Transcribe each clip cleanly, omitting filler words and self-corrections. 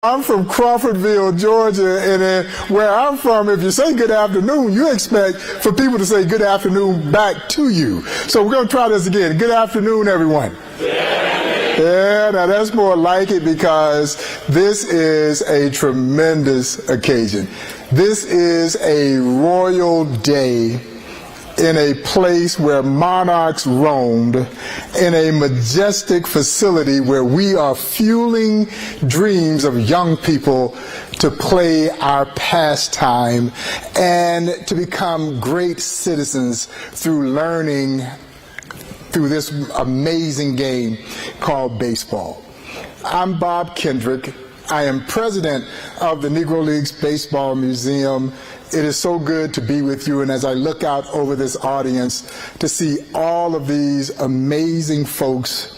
I'm from Crawfordville, Georgia, and where I'm from, if you say good afternoon, you expect for people to say good afternoon back to you. So we're going to try this again. Good afternoon, everyone. Yeah, now that's more like it because this is a tremendous occasion. This is a royal day in a place where monarchs roamed, in a majestic facility where we are fueling dreams of young people to play our pastime and to become great citizens through learning through this amazing game called baseball. I'm Bob Kendrick. I am president of the Negro Leagues Baseball Museum. It is so good to be with you, and as I look out over this audience to see all of these amazing folks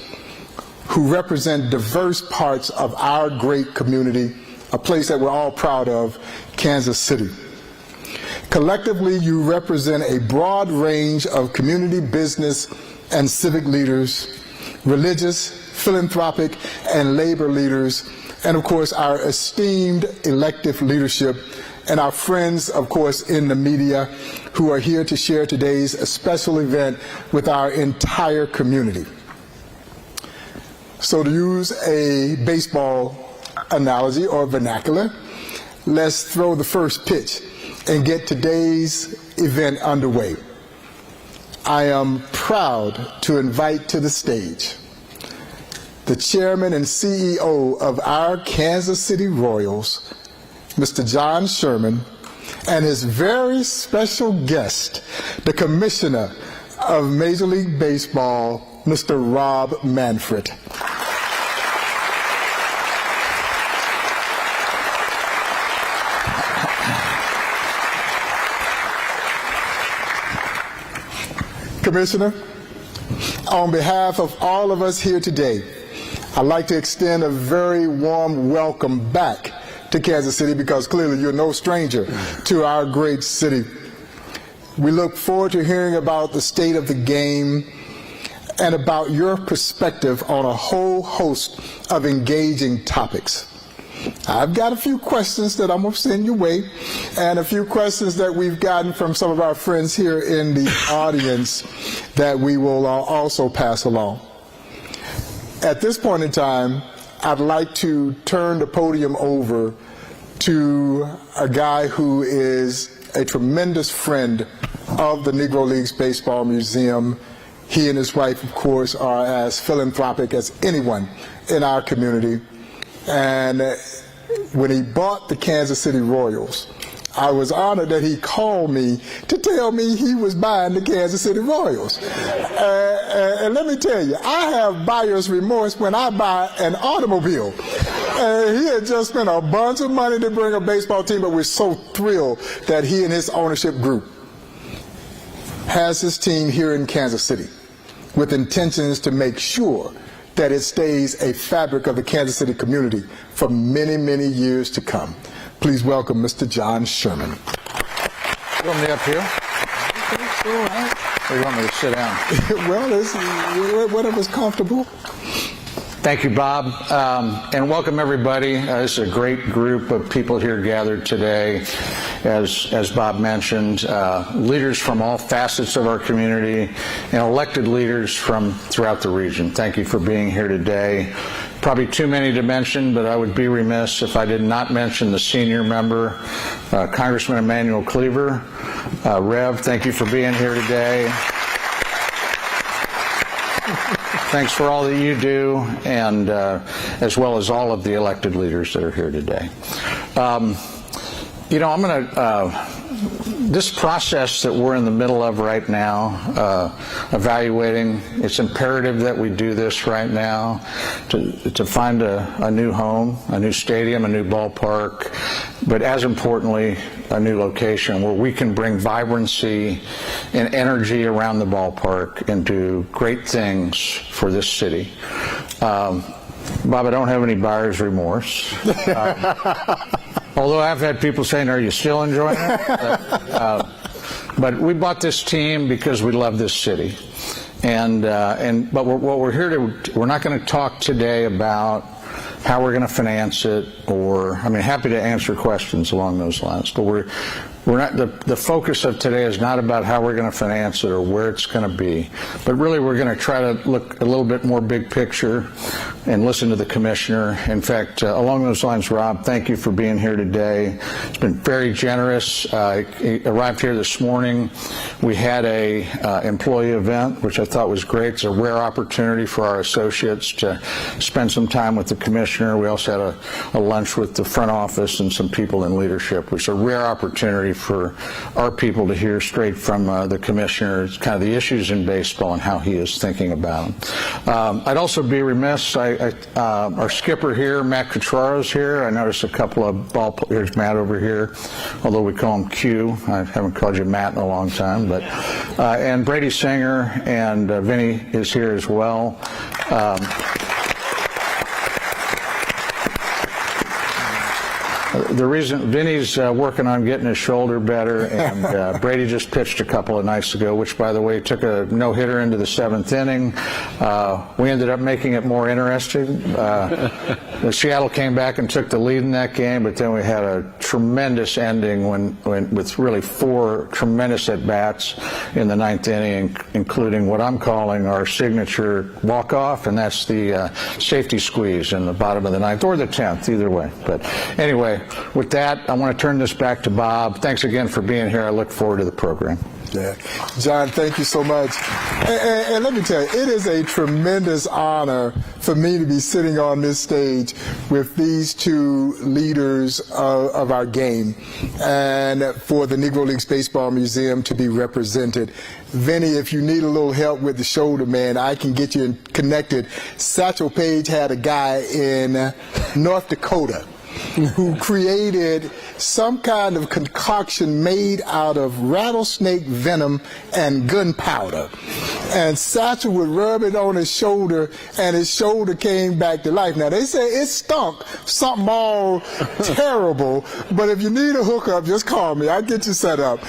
who represent diverse parts of our great community, a place that we're all proud of, Kansas City. Collectively, you represent a broad range of community, business, and civic leaders, religious, philanthropic, and labor leaders, and of course our esteemed elective leadership, and our friends, of course, in the media who are here to share today's special event with our entire community. So to use a baseball analogy or vernacular, let's throw the first pitch and get today's event underway. I am proud to invite to the stage the chairman and CEO of our Kansas City Royals, Mr. John Sherman, and his very special guest, the Commissioner of Major League Baseball, Mr. Rob Manfred. Commissioner, on behalf of all of us here today, I'd like to extend a very warm welcome back to Kansas City because clearly you're no stranger to our great city. We look forward to hearing about the state of the game and about your perspective on a whole host of engaging topics. I've got a few questions that I'm going to send your way and a few questions that we've gotten from some of our friends here in the audience that we will also pass along. At this point in time, I'd like to turn the podium over to a guy who is a tremendous friend of the Negro Leagues Baseball Museum. He and his wife, of course, are as philanthropic as anyone in our community. And when he bought the Kansas City Royals, I was honored that he called me to tell me he was buying the Kansas City Royals. And let me tell you, I have buyer's remorse when I buy an automobile. He had just spent a bunch of money to bring a baseball team, but we're so thrilled that he and his ownership group has his team here in Kansas City with intentions to make sure that it stays a fabric of the Kansas City community for many, many years to come. Please welcome Mr. John Sherman. You want me up here? Or you want me to sit down? Well, it's whatever's comfortable. Thank you, Bob, and welcome everybody. This is a great group of people here gathered today. As Bob mentioned, leaders from all facets of our community and elected leaders from throughout the region. Thank you for being here today. Probably too many to mention, but I would be remiss if I did not mention the senior member, Congressman Emanuel Cleaver. Rev, thank you for being here today. Thanks for all that you do, and as well as all of the elected leaders that are here today. I'm going to, this process that we're in the middle of right now, evaluating, it's imperative that we do this right now to find a new home, a new stadium, a new ballpark, but as importantly, a new location where we can bring vibrancy and energy around the ballpark and do great things for this city. Bob, I don't have any buyer's remorse. Although I've had people saying, are you still enjoying it? But we bought this team because we love this city. But what we're here to, we're not going to talk today about how we're going to finance it, or, I mean, happy to answer questions along those lines, but we're not, the focus of today is not about how we're going to finance it or where it's going to be, but really we're going to try to look a little bit more big picture and listen to the commissioner. In fact, along those lines, Rob, thank you for being here today. It's been very generous. He arrived here this morning. We had a employee event, which I thought was great. It's a rare opportunity for our associates to spend some time with the commissioner. We also had a lunch with the front office and some people in leadership, which is a rare opportunity for our people to hear straight from the commissioner, kind of the issues in baseball and how he is thinking about them. I'd also be remiss, our skipper here, Matt Cutraro's here. I noticed a couple of ball players, Matt over here, although we call him Q. I haven't called you Matt in a long time, but and Brady Singer and Vinny is here as well. The reason Vinny's working on getting his shoulder better, and Brady just pitched a couple of nights ago, which, by the way, took a no-hitter into the 7th inning. We ended up making it more interesting. Seattle came back and took the lead in that game, but then we had a tremendous ending with really 4 tremendous at-bats in the 9th inning, including what I'm calling our signature walk-off, and that's the safety squeeze in the bottom of the 9th, or the 10th, either way. But anyway, with that, I want to turn this back to Bob. Thanks again for being here. I look forward to the program. Yeah. John, thank you so much. And let me tell you, it is a tremendous honor for me to be sitting on this stage with these 2 leaders of our game, and for the Negro Leagues Baseball Museum to be represented. Vinny, if you need a little help with the shoulder, man, I can get you connected. Satchel Paige had a guy in North Dakota who created some kind of concoction made out of rattlesnake venom and gunpowder. And Satchel would rub it on his shoulder, and his shoulder came back to life. Now, they say it stunk, something all terrible, but if you need a hookup, just call me. I'll get you set up.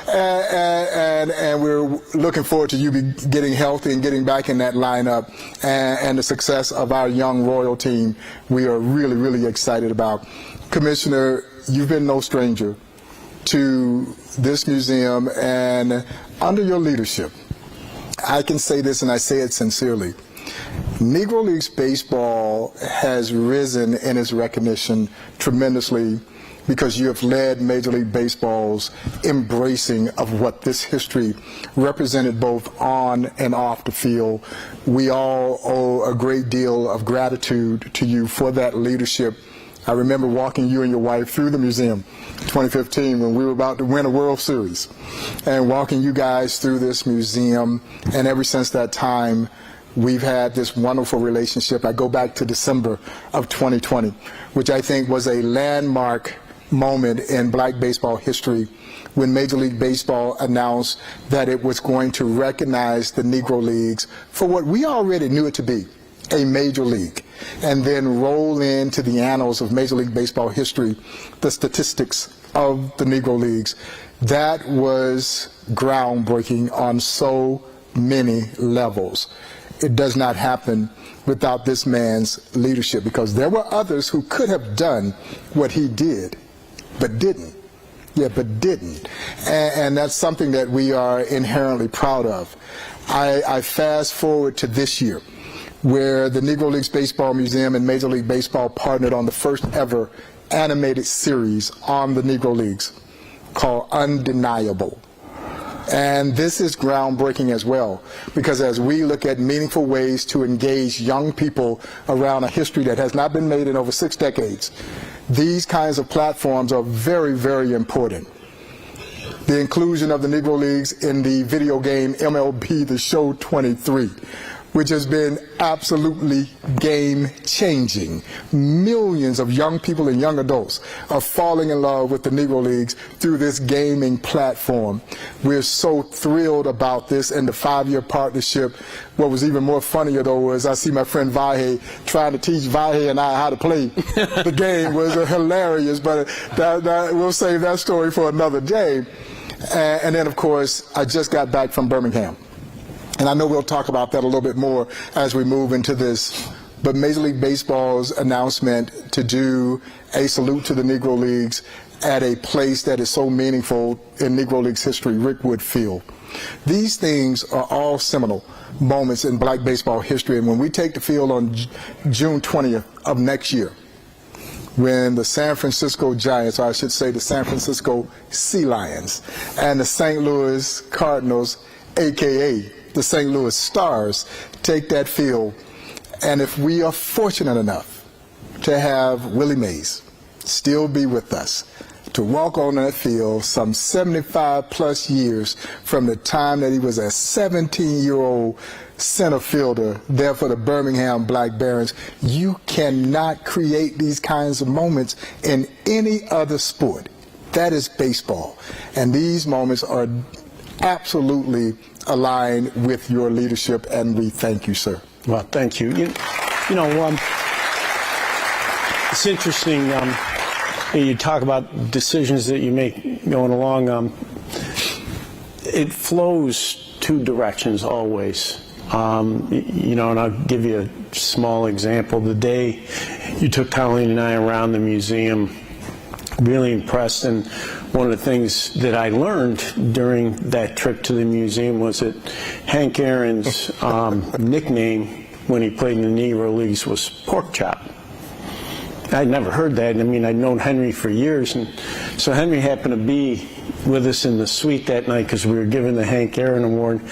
And we're looking forward to you getting healthy and getting back in that lineup, and the success of our young Royal team. We are really, really excited about. Commissioner, you've been no stranger to this museum, and under your leadership, I can say this, and I say it sincerely, Negro Leagues Baseball has risen in its recognition tremendously because you have led Major League Baseball's embracing of what this history represented both on and off the field. We all owe a great deal of gratitude to you for that leadership. I remember walking you and your wife through the museum in 2015 when we were about to win a World Series, and walking you guys through this museum, and ever since that time we've had this wonderful relationship. I go back to December of 2020, which I think was a landmark moment in black baseball history, when Major League Baseball announced that it was going to recognize the Negro Leagues for what we already knew it to be, a major league, and then roll into the annals of Major League Baseball history the statistics of the Negro Leagues. That was groundbreaking on so many levels. It does not happen without this man's leadership, because there were others who could have done what he did, but didn't. And that's something that we are inherently proud of. I fast forward to this year, where the Negro Leagues Baseball Museum and Major League Baseball partnered on the first ever animated series on the Negro Leagues called Undeniable. And this is groundbreaking as well, because as we look at meaningful ways to engage young people around a history that has not been made in over 6 decades, these kinds of platforms are very, very important. The inclusion of the Negro Leagues in the video game MLB The Show 23, which has been absolutely game-changing. Millions of young people and young adults are falling in love with the Negro Leagues through this gaming platform. We're so thrilled about this and the 5-year partnership. What was even more funnier, though, was I see my friend Vahe trying to teach Vahe and I how to play the game. Was hilarious, but we'll save that story for another day. And then, of course, I just got back from Birmingham. And I know we'll talk about that a little bit more as we move into this but Major League Baseball's announcement to do a salute to the Negro Leagues at a place that is so meaningful in Negro Leagues history, Rickwood Field. These things are all seminal moments in black baseball history, and when we take the field on June 20th of next year, when the San Francisco Giants, or I should say the San Francisco Sea Lions, and the St. Louis Cardinals, aka the St. Louis Stars, take that field, and if we are fortunate enough to have Willie Mays still be with us, to walk on that field some 75 plus years from the time that he was a 17-year-old center fielder there for the Birmingham Black Barons, you cannot create these kinds of moments in any other sport. That is baseball. And these moments are absolutely aligned with your leadership, and we thank you, sir. Well, thank you. You know, it's interesting. You talk about decisions that you make going along. It flows two directions always. You know, and I'll give you a small example. The day you took Colleen and I around the museum, really impressed, and one of the things that I learned during that trip to the museum was that Hank Aaron's nickname when he played in the Negro Leagues was Pork Chop. I'd never heard that. I mean, I'd known Henry for years, and so Henry happened to be with us in the suite that night because we were giving the Hank Aaron Award,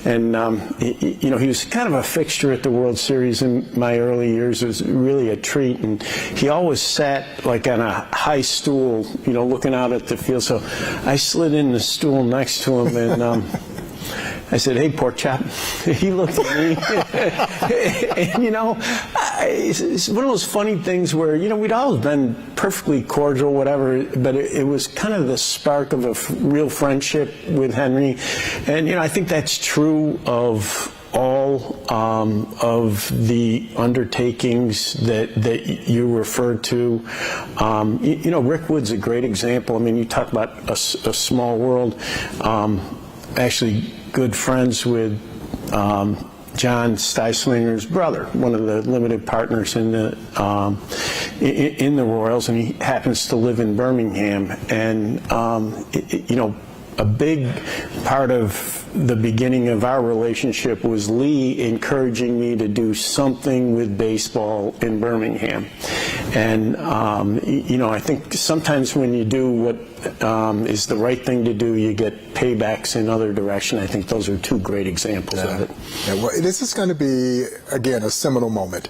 and you know, he was kind of a fixture at the World Series in my early years. It was really a treat, and he always sat like on a high stool, you know, looking out at the field. So I slid in the stool next to him, and I said, "Hey, Pork Chop." He looked at me, and you know, it's one of those funny things where, you know, we'd always been perfectly cordial, whatever, but it was kind of the spark of a real friendship with Henry, and you know, I think that's true of all of the undertakings that you referred to. You know, Rick Wood's a great example. I mean, you talk about a small world. Actually, good friends with John Steislinger's brother, one of the limited partners in the Royals, and he happens to live in Birmingham. And you know, a big part of the beginning of our relationship was Lee encouraging me to do something with baseball in Birmingham. And you know, I think sometimes when you do what is the right thing to do, you get paybacks in other direction. I think those are two great examples of it. Yeah, well, this is going to be, again, a seminal moment.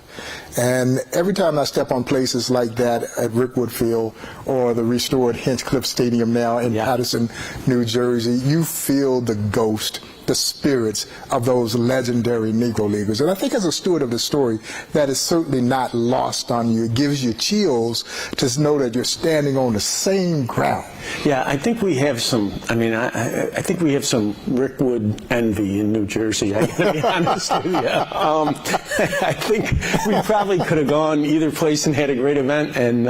And every time I step on places like that at Rickwood Field or the restored Hinchcliffe Stadium now in Paterson, New Jersey, you feel the ghost, the spirits of those legendary Negro Leaguers. And I think as a steward of the story, that is certainly not lost on you. It gives you chills to know that you're standing on the same ground. Yeah, I think we have some, I mean, I think we have some Rickwood envy in New Jersey, I gotta be honest with you. I think we probably could have gone either place and had a great event, and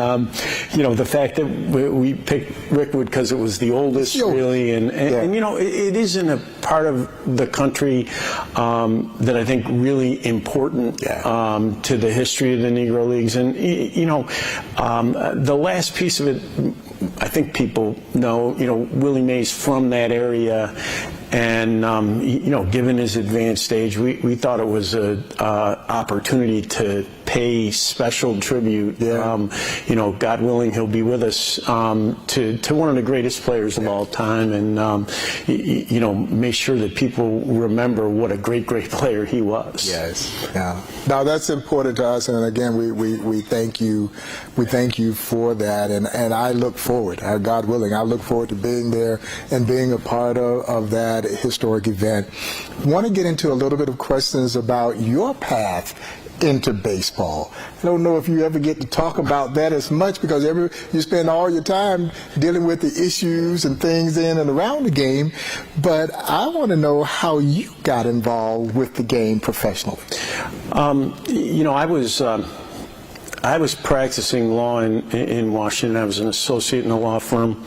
you know, the fact that we picked Rickwood because it was the oldest, really, and you know, it is in a part of the country that I think really important to the history of the Negro Leagues. And you know, the last piece of it, I think people know, you know, Willie Mays from that area, and you know, given his advanced age, we thought it was an opportunity to pay special tribute. You know, God willing, he'll be with us to one of the greatest players of all time, and you know, make sure that people remember what a great player he was. Yes. Yeah. Now that's important to us, and again, we thank you. We thank you for that, and I look forward, God willing, I look forward to being there and being a part of that historic event. I want to get into a little bit of questions about your path into baseball. I don't know if you ever get to talk about that as much because you spend all your time dealing with the issues and things in and around the game, but I want to know how you got involved with the game professionally. You know, I was practicing law in Washington. I was an associate in a law firm,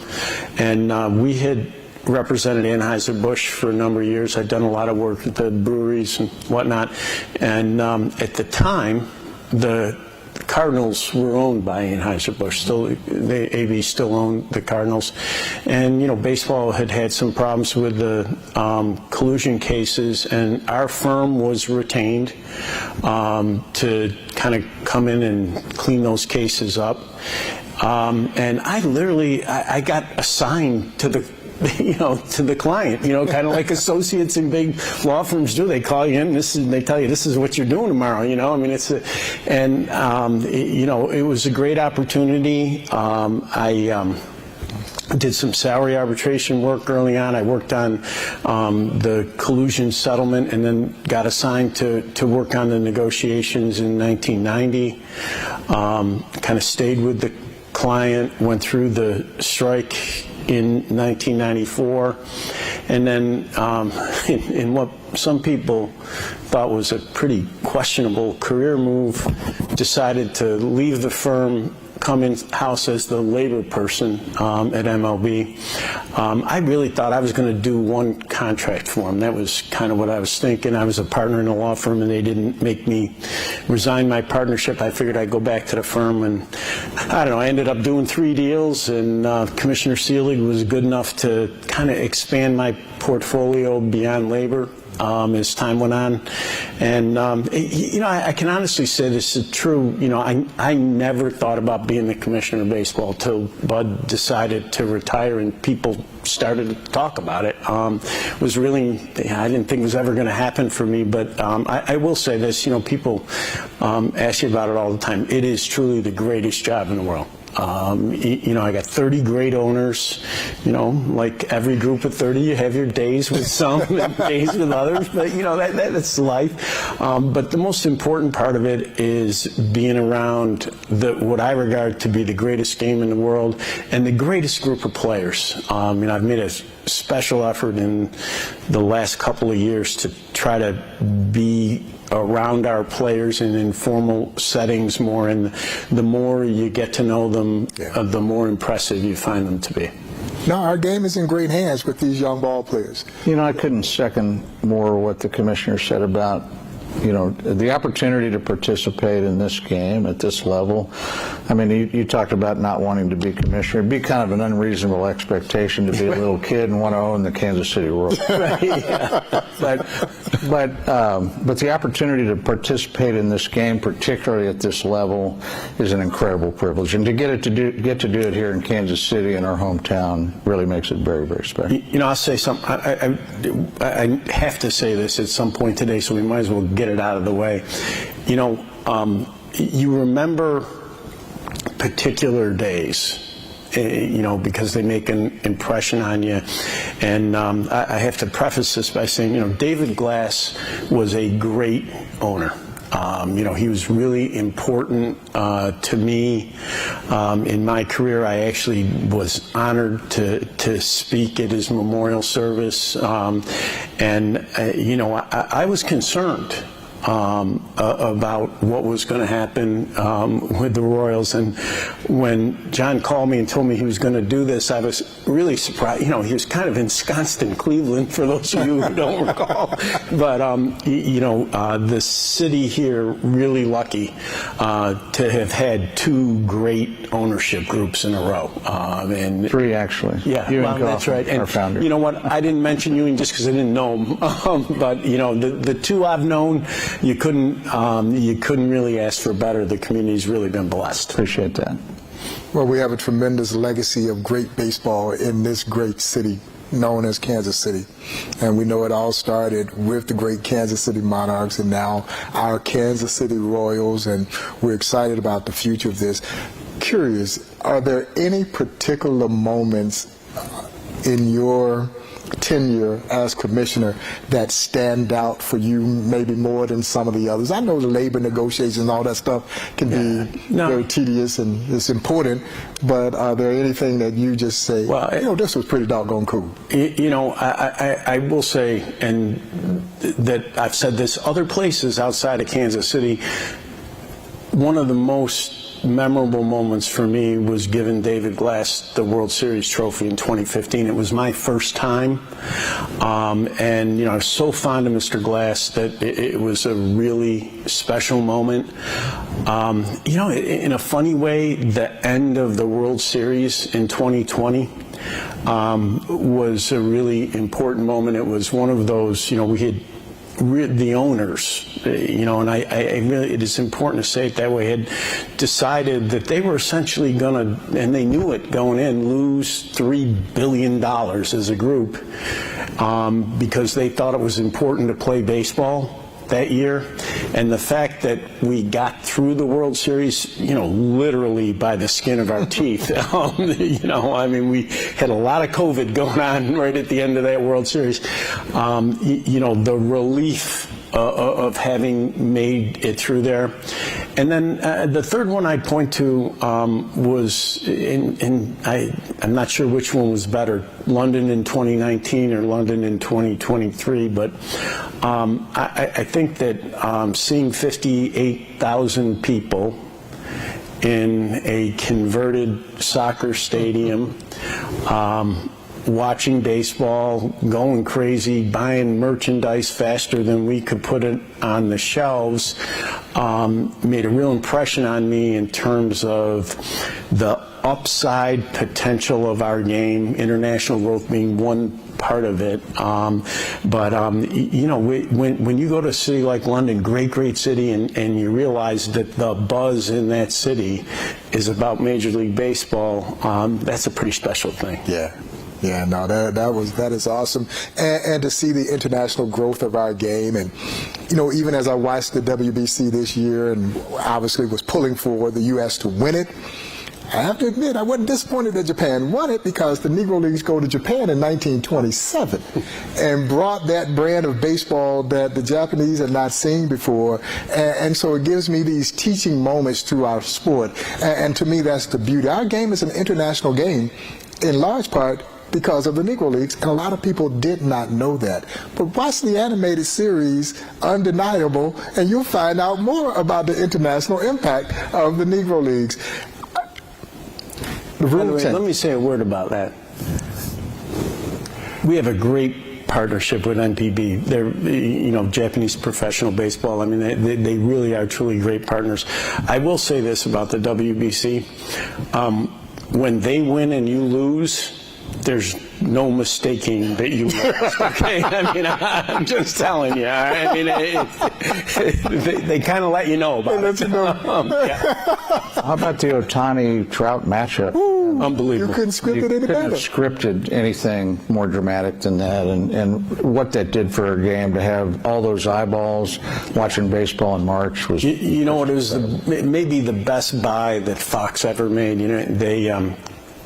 and we had represented Anheuser-Busch for a number of years. I'd done a lot of work at the breweries and whatnot, and at the time, the Cardinals were owned by Anheuser-Busch. Still, the AV still owned the Cardinals, and baseball had some problems with the collusion cases, and our firm was retained to kind of come in and clean those cases up. And I got assigned to the to the client, kind of like associates in big law firms do. They call you in, they tell you this is what you're doing tomorrow. It was a great opportunity. I did some salary arbitration work early on. I worked on the collusion settlement, and then got assigned to work on the negotiations in 1990. Kind of stayed with the client, went through the strike in 1994, and then in what some people thought was a pretty questionable career move, decided to leave the firm, come in-house as the labor person at MLB. I really thought I was going to do one contract for them. That was kind of what I was thinking. I was a partner in a law firm, and they didn't make me resign my partnership. I figured I'd go back to the firm, and I don't know, I ended up doing 3 deals, and Commissioner Seelig was good enough to kind of expand my portfolio beyond labor as time went on. And I can honestly say this is true. I never thought about being the commissioner of baseball till Bud decided to retire, and people started to talk about it. Was really, I didn't think it was ever going to happen for me, but I will say this, people ask you about it all the time. It is truly the greatest job in the world. I got 30 great owners. Like every group of 30, you have your days with some and days with others, but that's life. But the most important part of it is being around what I regard to be the greatest game in the world and the greatest group of players. I've made a special effort in the last couple of years to try to be around our players in informal settings more, and the more you get to know them, the more impressive you find them to be. No, our game is in great hands with these young ball players. I couldn't second more what the commissioner said about the opportunity to participate in this game at this level. You talked about not wanting to be commissioner. It'd be kind of an unreasonable expectation to be a little kid and want to own the Kansas City Royals. Right, yeah. But the opportunity to participate in this game, particularly at this level, is an incredible privilege. And to get to do it here in Kansas City, in our hometown, really makes it very, very special. I'll say something. I have to say this at some point today, so we might as well get it out of the way. You remember particular days, because they make an impression on you. And I have to preface this by saying, David Glass was a great owner. He was really important to me in my career. I actually was honored to speak at his memorial service, and I was concerned about what was going to happen with the Royals. And when John called me and told me he was going to do this, I was really surprised. He was kind of ensconced in Cleveland, for those of you who don't recall. But, the city here really lucky to have had 2 great ownership groups in a row. And 3, actually. Yeah, Ewing that's right. And our founder. You know what? I didn't mention Ewing just because I didn't know him. But, the 2 I've known, you couldn't really ask for better. The community's really been blessed. Appreciate that. Well, we have a tremendous legacy of great baseball in this great city known as Kansas City. And we know it all started with the great Kansas City Monarchs and now our Kansas City Royals, and we're excited about the future of this. Curious, are there any particular moments in your tenure as commissioner that stand out for you maybe more than some of the others? I know the labor negotiations and all that stuff can be very tedious and it's important, but are there anything that you just say, this was pretty doggone cool? I will say, and that I've said this other places outside of Kansas City, one of the most memorable moments for me was giving David Glass the World Series trophy in 2015. It was my first time, and I was so fond of Mr. Glass that it was a really special moment. In a funny way, the end of the World Series in 2020 was a really important moment. It was one of those, we had the owners, and I really, it is important to say it that way, had decided that they were essentially going to, and they knew it going in, lose $3 billion as a group because they thought it was important to play baseball that year. And the fact that we got through the World Series, literally by the skin of our teeth. We had a lot of COVID going on right at the end of that World Series. The relief of having made it through there. And then the third one I'd point to was, I'm not sure which one was better, London in 2019 or London in 2023, but I think that seeing 58,000 people in a converted soccer stadium, watching baseball, going crazy, buying merchandise faster than we could put it on the shelves, made a real impression on me in terms of the upside potential of our game, international growth being one part of it. When you go to a city like London, great city, and you realize that the buzz in that city is about Major League Baseball, that's a pretty special thing. Yeah, no, that is awesome, and to see the international growth of our game, and even as I watched the WBC this year, and obviously was pulling for the U.S. to win it, I have to admit I wasn't disappointed that Japan won it, because the Negro Leagues go to Japan in 1927 and brought that brand of baseball that the Japanese had not seen before, and so it gives me these teaching moments to our sport, and to me that's the beauty. Our game is an international game in large part because of the Negro Leagues, and a lot of people did not know that. But watch the animated series, Undeniable, and you'll find out more about the international impact of the Negro Leagues. Let me say a word about that. We have a great partnership with NPB. They're, Japanese professional baseball. I mean, they really are truly great partners. I will say this about the WBC. When they win and you lose, there's no mistaking that you lost, okay? I'm just telling you. They kind of let you know about it. How about the Ohtani-Trout matchup? Ooh, unbelievable. You couldn't script it any better. Couldn't have scripted anything more dramatic than that, and what that did for our game, to have all those eyeballs watching baseball in March was... It was maybe the best buy that Fox ever made.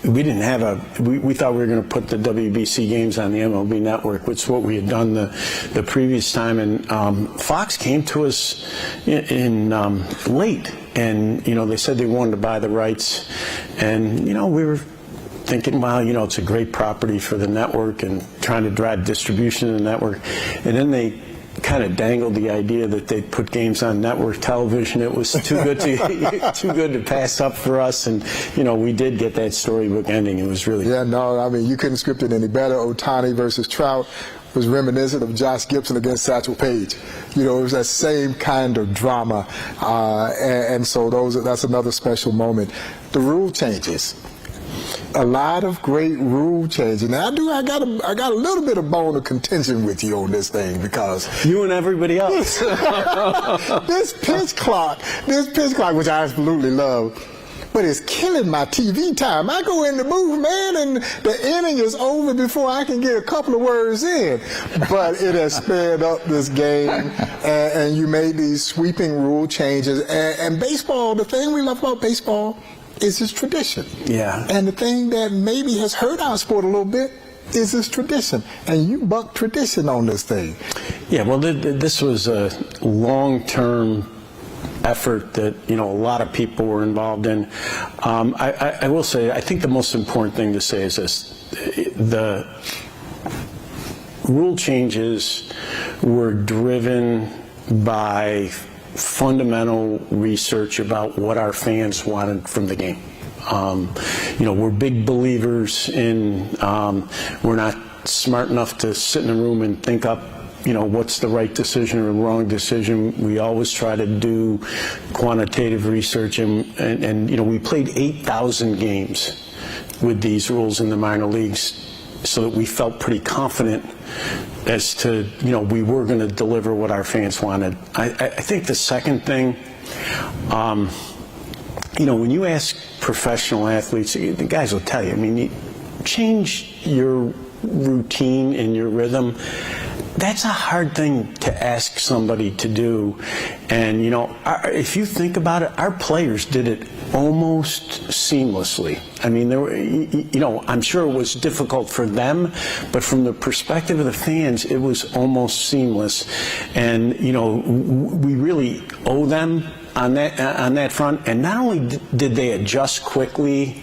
We didn't have we thought we were going to put the WBC games on the MLB network, which is what we had done the previous time, and Fox came to us in late, and they said they wanted to buy the rights, and we were thinking, well, it's a great property for the network and trying to drive distribution in the network, and then they kind of dangled the idea that they'd put games on network television. It was too good to pass up for us, and we did get that storybook ending. It was really you couldn't script it any better. Ohtani versus Trout was reminiscent of Josh Gibson against Satchel Paige. It was that same kind of drama, and so that's another special moment. The rule changes. A lot of great rule changes. Now I got a little bit of bone of contention with you on this thing, because you and everybody else. this pitch clock, which I absolutely love, but it's killing my TV time. I go in the booth, man, and the inning is over before I can get a couple of words in. But it has sped up this game, and you made these sweeping rule changes. And baseball, the thing we love about baseball is its tradition. Yeah. And the thing that maybe has hurt our sport a little bit is its tradition. And you buck tradition on this thing. Yeah, well, this was a long-term effort that, a lot of people were involved in. I will say, I think the most important thing to say is this. The rule changes were driven by fundamental research about what our fans wanted from the game. We're big believers in, we're not smart enough to sit in a room and think up, what's the right decision or wrong decision. We always try to do quantitative research, and we played 8,000 games with these rules in the minor leagues so that we felt pretty confident as to, we were going to deliver what our fans wanted. I think the second thing, when you ask professional athletes, the guys will tell you, you change your routine and your rhythm. That's a hard thing to ask somebody to do. And, if you think about it, our players did it almost seamlessly. There were, I'm sure it was difficult for them, but from the perspective of the fans, it was almost seamless. And, we really owe them on that front. And not only did they adjust quickly,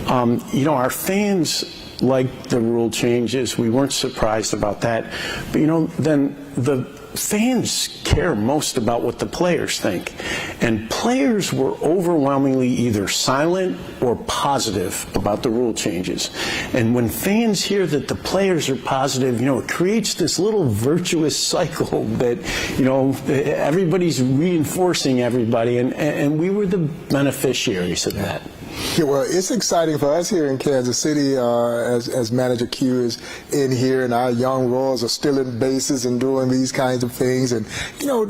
our fans liked the rule changes. We weren't surprised about that. But, then the fans care most about what the players think. And players were overwhelmingly either silent or positive about the rule changes. And when fans hear that the players are positive, it creates this little virtuous cycle that, everybody's reinforcing everybody. And we were the beneficiaries of that. Yeah, well, it's exciting for us here in Kansas City as Manager Q is in here, and our young Royals are still in bases and doing these kinds of things. And,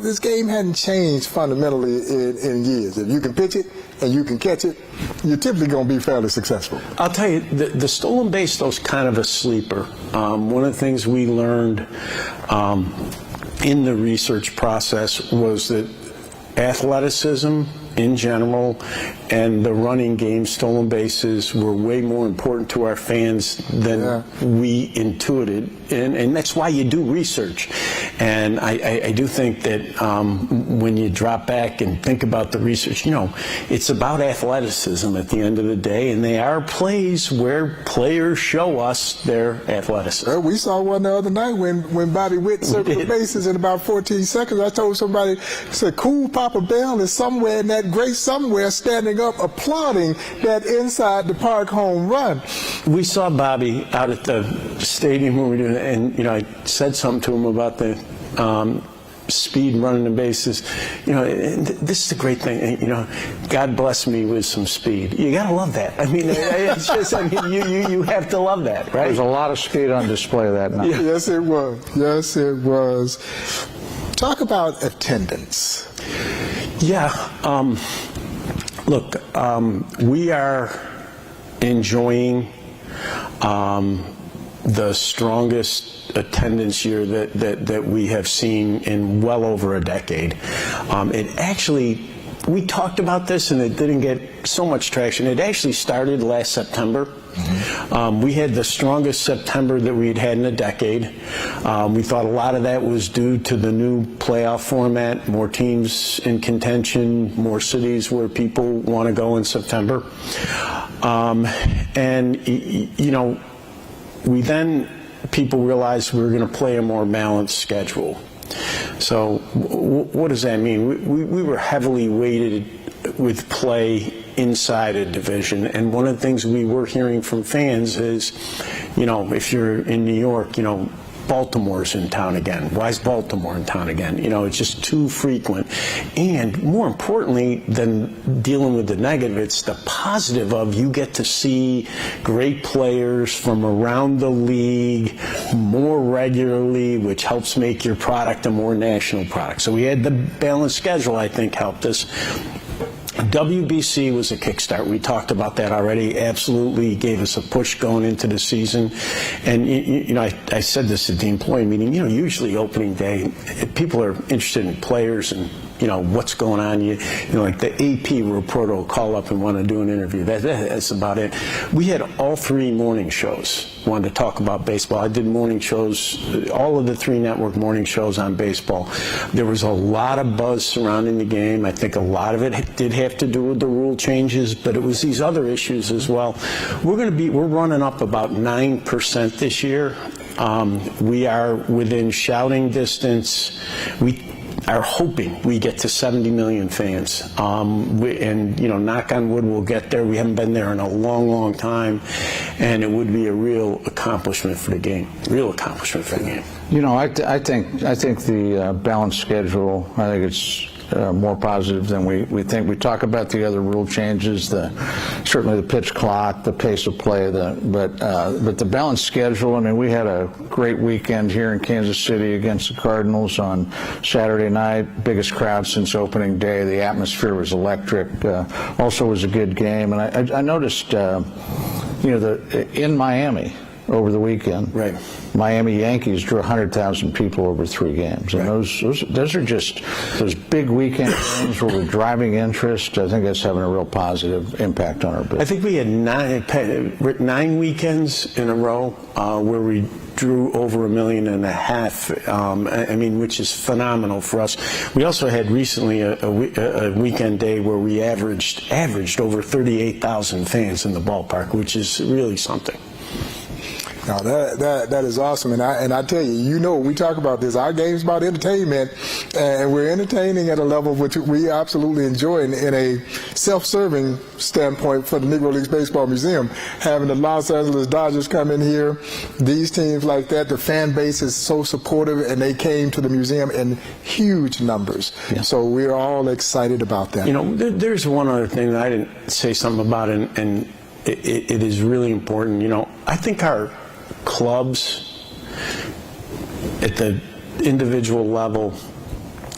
this game hadn't changed fundamentally in years. If you can pitch it and you can catch it, you're typically going to be fairly successful. I'll tell you, the stolen base, though, is kind of a sleeper. One of the things we learned in the research process was that athleticism in general and the running game, stolen bases, were way more important to our fans than we intuited, and that's why you do research. And I do think that when you drop back and think about the research, it's about athleticism at the end of the day, and they are plays where players show us their athleticism. We saw one the other night when Bobby Witt circled the bases in about 14 seconds. I told somebody, I said, cool Papa Bell is somewhere in that great somewhere standing up applauding that inside the park home run. We saw Bobby out at the stadium when we were doing it, and I said something to him about the speed running the bases. This is the great thing. God bless me with some speed. You gotta love that. It's just. You have to love that, right? There's a lot of speed on display that night. Yeah. Yes, it was. Yes, it was. Talk about attendance. Yeah. Look, we are enjoying the strongest attendance year that we have seen in well over a decade. It actually, we talked about this and it didn't get so much traction. It actually started last September. Mm-hmm. We had the strongest September that we'd had in a decade. We thought a lot of that was due to the new playoff format, more teams in contention, more cities where people want to go in September. People realized we were going to play a more balanced schedule. So what does that mean? We were heavily weighted with play inside a division, and one of the things we were hearing from fans is, if you're in New York, Baltimore's in town again. Why is Baltimore in town again? It's just too frequent. And more importantly than dealing with the negative, it's the positive of you get to see great players from around the league more regularly, which helps make your product a more national product. So we had the balanced schedule, I think, helped us. WBC was a kickstart. We talked about that already. Absolutely gave us a push going into the season. And, I said this at the employee meeting, usually opening day, people are interested in players and, what's going on. Like the AP reporter will call up and want to do an interview. That's about it. We had all three morning shows, wanted to talk about baseball. I did morning shows, all of the three network morning shows on baseball. There was a lot of buzz surrounding the game. I think a lot of it did have to do with the rule changes, but it was these other issues as well. We're running up about 9% this year. We are within shouting distance. are hoping we get to 70 million fans. And, knock on wood, we'll get there. We haven't been there in a long, long time. And it would be a real accomplishment for the game. Real accomplishment for the game. I think the balanced schedule, I think it's more positive than we think. We talk about the other rule changes, certainly the pitch clock, the pace of play, but the balanced schedule. I mean, we had a great weekend here in Kansas City against the Cardinals on Saturday night, biggest crowd since opening day. The atmosphere was electric. Also was a good game, and I noticed, in Miami over the weekend, right, Miami Yankees drew 100,000 people over 3 games, and those are just those big weekend games where we're driving interest. I think that's having a real positive impact on our business. I think we had 9 weekends in a row where we drew over 1.5 million, which is phenomenal for us. We also had recently a weekend day where we averaged over 38,000 fans in the ballpark, which is really something. No, that is awesome, and I tell you, we talk about this. Our game's about entertainment, and we're entertaining at a level which we absolutely enjoy. In a self-serving standpoint for the Negro Leagues Baseball Museum, having the Los Angeles Dodgers come in here, these teams like that, the fan base is so supportive, and they came to the museum in huge numbers. Yeah. So we're all excited about that. There's one other thing that I didn't say something about, and it is really important. I think our clubs at the individual level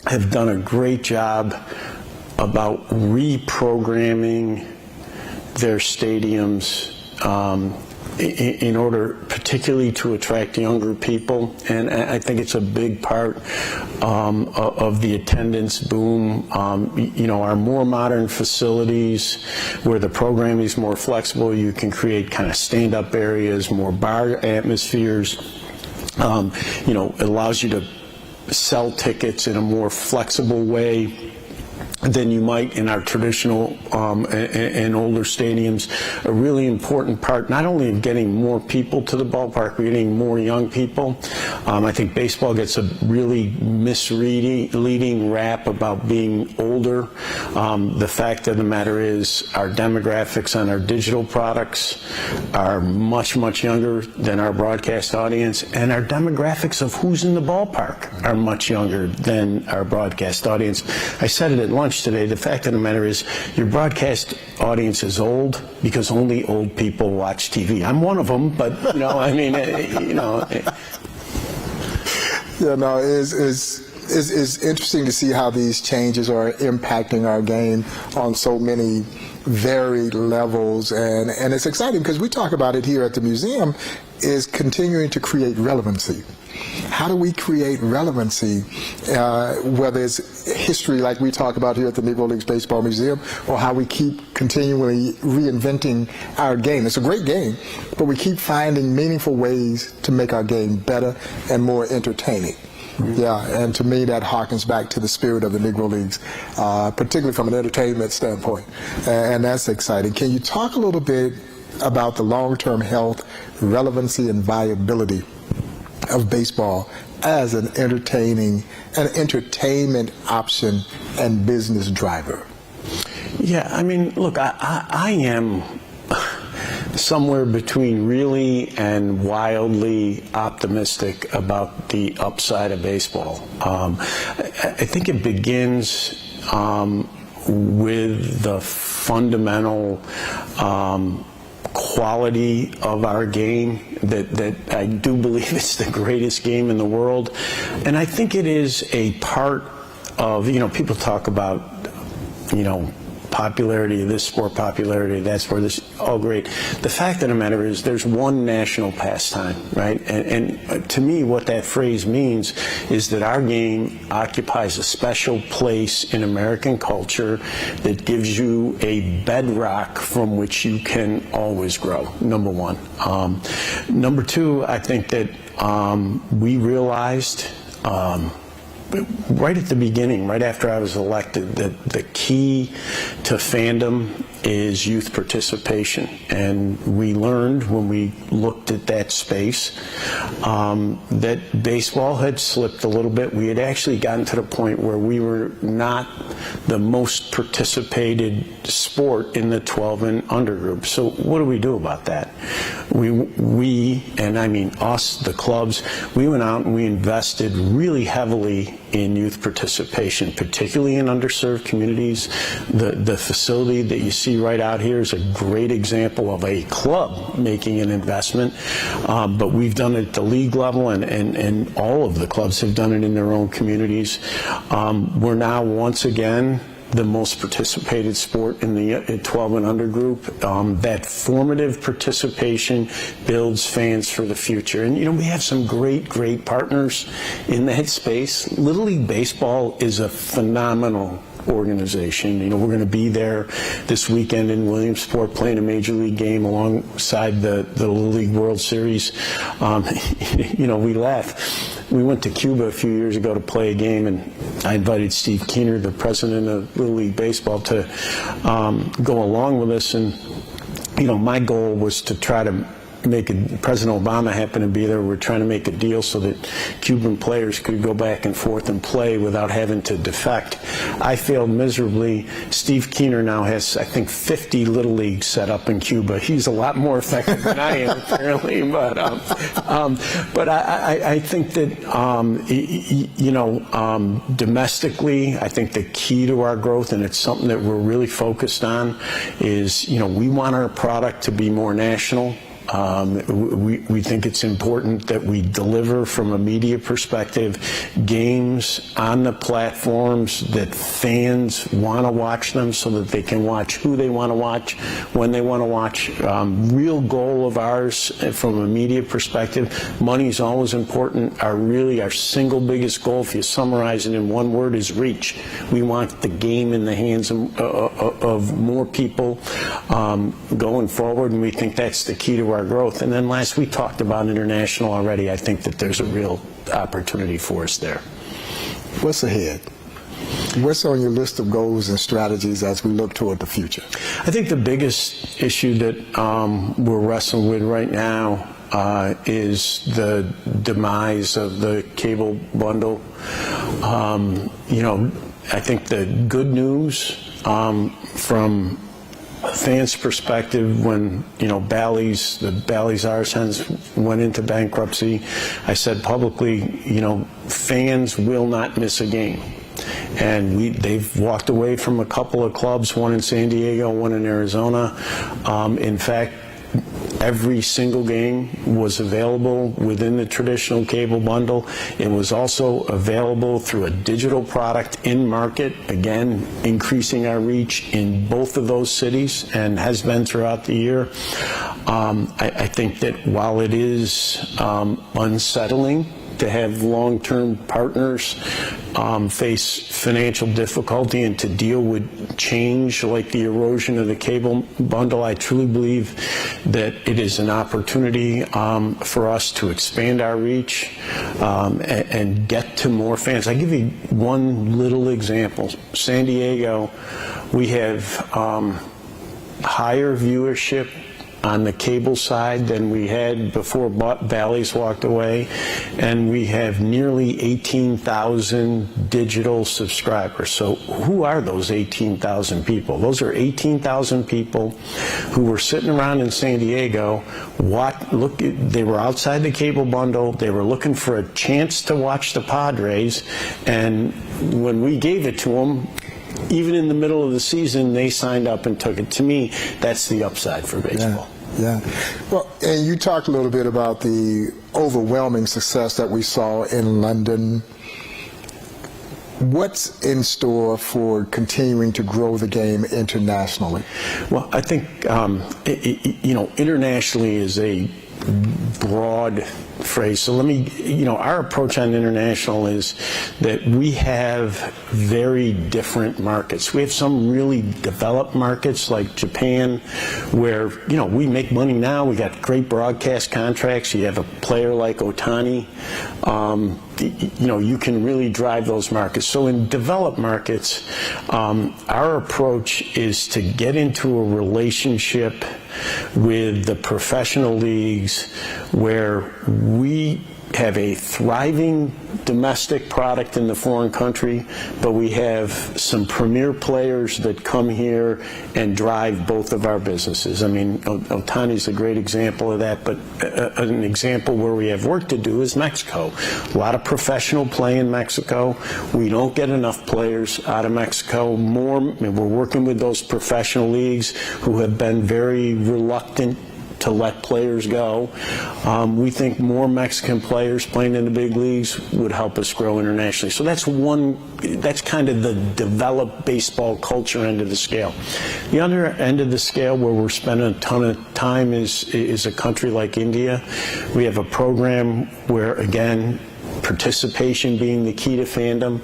have done a great job about reprogramming their stadiums in order particularly to attract younger people, and I think it's a big part of the attendance boom. Our more modern facilities where the programming is more flexible, you can create kind of stand-up areas, more bar atmospheres. It allows you to sell tickets in a more flexible way than you might in our traditional and older stadiums. A really important part, not only of getting more people to the ballpark, we're getting more young people. I think baseball gets a really misleading rap about being older. The fact of the matter is our demographics on our digital products are much, much younger than our broadcast audience, and our demographics of who's in the ballpark are much younger than our broadcast audience. I said it at lunch today. The fact of the matter is your broadcast audience is old because only old people watch TV. I'm one of them, but It's interesting to see how these changes are impacting our game on so many varied levels, and it's exciting because we talk about it here at the museum, is continuing to create relevancy. How do we create relevancy, whether it's history like we talk about here at the Negro Leagues Baseball Museum, or how we keep continually reinventing our game? It's a great game, but we keep finding meaningful ways to make our game better and more entertaining. Yeah, and to me that harkens back to the spirit of the Negro Leagues, particularly from an entertainment standpoint, and that's exciting. Can you talk a little bit about the long-term health, relevancy, and viability of baseball as an entertainment option and business driver? Yeah, look, I am somewhere between really and wildly optimistic about the upside of baseball. I think it begins with the fundamental quality of our game, that I do believe it's the greatest game in the world. And I think it is a part of, people talk about, popularity of this sport, popularity of that sport, this, all great. The fact of the matter is there's one national pastime, right? And to me, what that phrase means is that our game occupies a special place in American culture that gives you a bedrock from which you can always grow, number one. Number two, I think that we realized right at the beginning, right after I was elected, that the key to fandom is youth participation. And we learned when we looked at that space that baseball had slipped a little bit. We had actually gotten to the point where we were not the most participated sport in the 12 and under group. So what do we do about that? We, and I mean us, the clubs, we went out and we invested really heavily in youth participation, particularly in underserved communities. The facility that you see right out here is a great example of a club making an investment, but we've done it at the league level, and all of the clubs have done it in their own communities. We're now once again the most participated sport in the 12 and under group. That formative participation builds fans for the future. And, you know, we have some great partners in that space. Little League Baseball is a phenomenal organization. You know, we're going to be there this weekend in Williamsport playing a major league game alongside the Little League World Series. You know, we laugh. We went to Cuba a few years ago to play a game, and I invited Steve Keener, the president of Little League Baseball, to go along with us. And, you know, my goal was to try to President Obama happened to be there. We're trying to make a deal so that Cuban players could go back and forth and play without having to defect. I failed miserably. Steve Keener now has, I think, 50 Little Leagues set up in Cuba. He's a lot more effective than I am, apparently. But I think that, you know, domestically, I think the key to our growth, and it's something that we're really focused on, is, you know, we want our product to be more national. We think it's important that we deliver, from a media perspective, games on the platforms that fans want to watch them, so that they can watch who they want to watch, when they want to watch. Real goal of ours from a media perspective, money is always important. Our single biggest goal, if you summarize it in one word, is reach. We want the game in the hands of more people going forward, and we think that's the key to our growth. And then last, we talked about international already. I think that there's a real opportunity for us there. What's ahead? What's on your list of goals and strategies as we look toward the future? I think the biggest issue that we're wrestling with right now is the demise of the cable bundle. You know, I think the good news from fans' perspective, when, you know, the Bally's Arsens went into bankruptcy, I said publicly, you know, fans will not miss a game. And they've walked away from a couple of clubs, one in San Diego, one in Arizona. In fact, every single game was available within the traditional cable bundle. It was also available through a digital product in market, again, increasing our reach in both of those cities, and has been throughout the year. I think that while it is unsettling to have long-term partners face financial difficulty and to deal with change like the erosion of the cable bundle, I truly believe that it is an opportunity for us to expand our reach and get to more fans. I'll give you one little example. San Diego, we have higher viewership on the cable side than we had before Bally's walked away, and we have nearly 18,000 digital subscribers. So who are those 18,000 people? Those are 18,000 people who were sitting around in San Diego. They were outside the cable bundle. They were looking for a chance to watch the Padres, and when we gave it to them, even in the middle of the season, they signed up and took it. To me, that's the upside for baseball. Yeah. Well, and you talked a little bit about the overwhelming success that we saw in London. What's in store for continuing to grow the game internationally? Well, I think, you know, internationally is a broad phrase. So let me, our approach on international is that we have very different markets. We have some really developed markets like Japan where, we make money now. We got great broadcast contracts. You have a player like Ohtani. You can really drive those markets. So in developed markets, our approach is to get into a relationship with the professional leagues where we have a thriving domestic product in the foreign country, but we have some premier players that come here and drive both of our businesses. I mean, Ohtani's a great example of that, but an example where we have work to do is Mexico. A lot of professional play in Mexico. We don't get enough players out of Mexico. We're working with those professional leagues who have been very reluctant to let players go. We think more Mexican players playing in the big leagues would help us grow internationally. So that's kind of the developed baseball culture end of the scale. The other end of the scale where we're spending a ton of time is a country like India. We have a program where, again, participation being the key to fandom.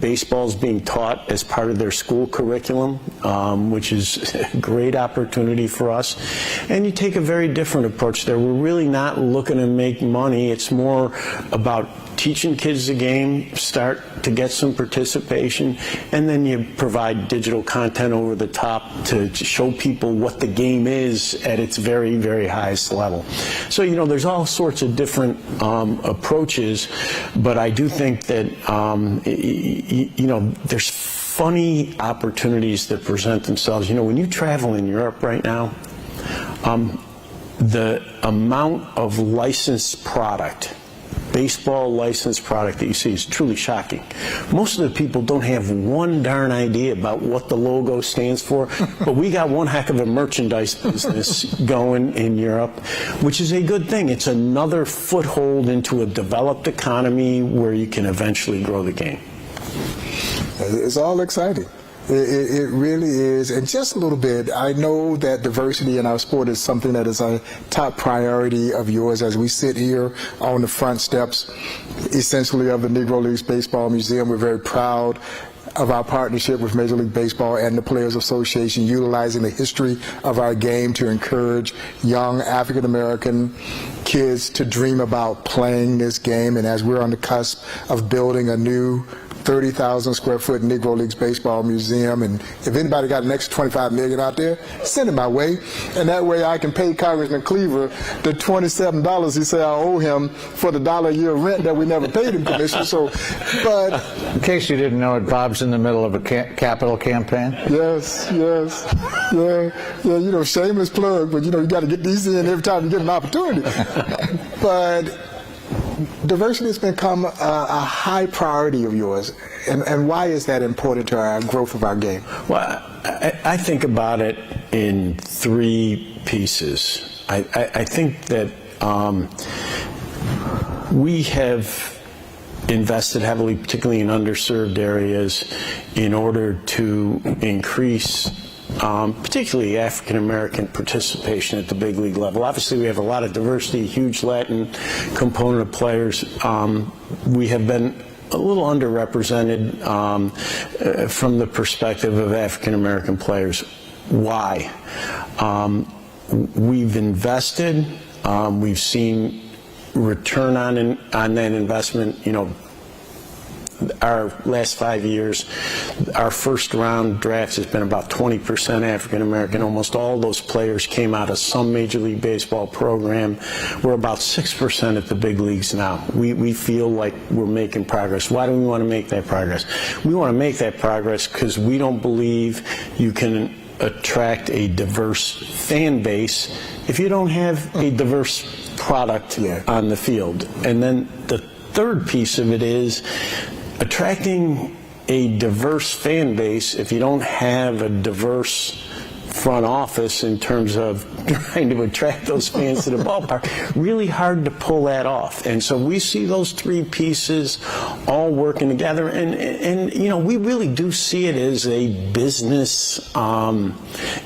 Baseball is being taught as part of their school curriculum, which is a great opportunity for us. And you take a very different approach there. We're really not looking to make money. It's more about teaching kids the game, start to get some participation, and then you provide digital content over the top to show people what the game is at its very, very highest level. So, there's all sorts of different approaches, but I do think that, there's funny opportunities that present themselves. When you travel in Europe right now, the amount of licensed product, baseball licensed product that you see is truly shocking. Most of the people don't have one darn idea about what the logo stands for, but we got one heck of a merchandise business going in Europe, which is a good thing. It's another foothold into a developed economy where you can eventually grow the game. It's all exciting. It really is. And just a little bit, I know that diversity in our sport is something that is a top priority of yours as we sit here on the front steps, essentially, of the Negro Leagues Baseball Museum. We're very proud of our partnership with Major League Baseball and the Players Association, utilizing the history of our game to encourage young African-American kids to dream about playing this game. And as we're on the cusp of building a new 30,000 square foot Negro Leagues Baseball Museum, and if anybody got an extra $25 million out there, send it my way, and that way I can pay Congressman Cleaver the $27 he said I owe him for the $1 a year rent that we never paid him, Commissioner. So, but in case you didn't know it, Bob's in the middle of a capital campaign. Yes, yeah, shameless plug, but you got to get these in every time you get an opportunity. But diversity has become a high priority of yours, and why is that important to our growth of our game? Well, I think about it in three pieces. I think that we have invested heavily, particularly in underserved areas, in order to increase particularly African-American participation at the big league level. Obviously, we have a lot of diversity, huge Latin component of players. We have been a little underrepresented from the perspective of African-American players. Why? We've invested, we've seen return on that investment. Our last 5 years, our first round drafts has been about 20% African American. Almost all those players came out of some Major League Baseball program. We're about 6% at the big leagues now. We feel like we're making progress. Why do we want to make that progress? We want to make that progress because we don't believe you can attract a diverse fan base if you don't have a diverse product on the field. And then the third piece of it is attracting a diverse fan base if you don't have a diverse front office in terms of trying to attract those fans to the ballpark. Really hard to pull that off. And so we see those three pieces all working together. And you know, we really do see it as a business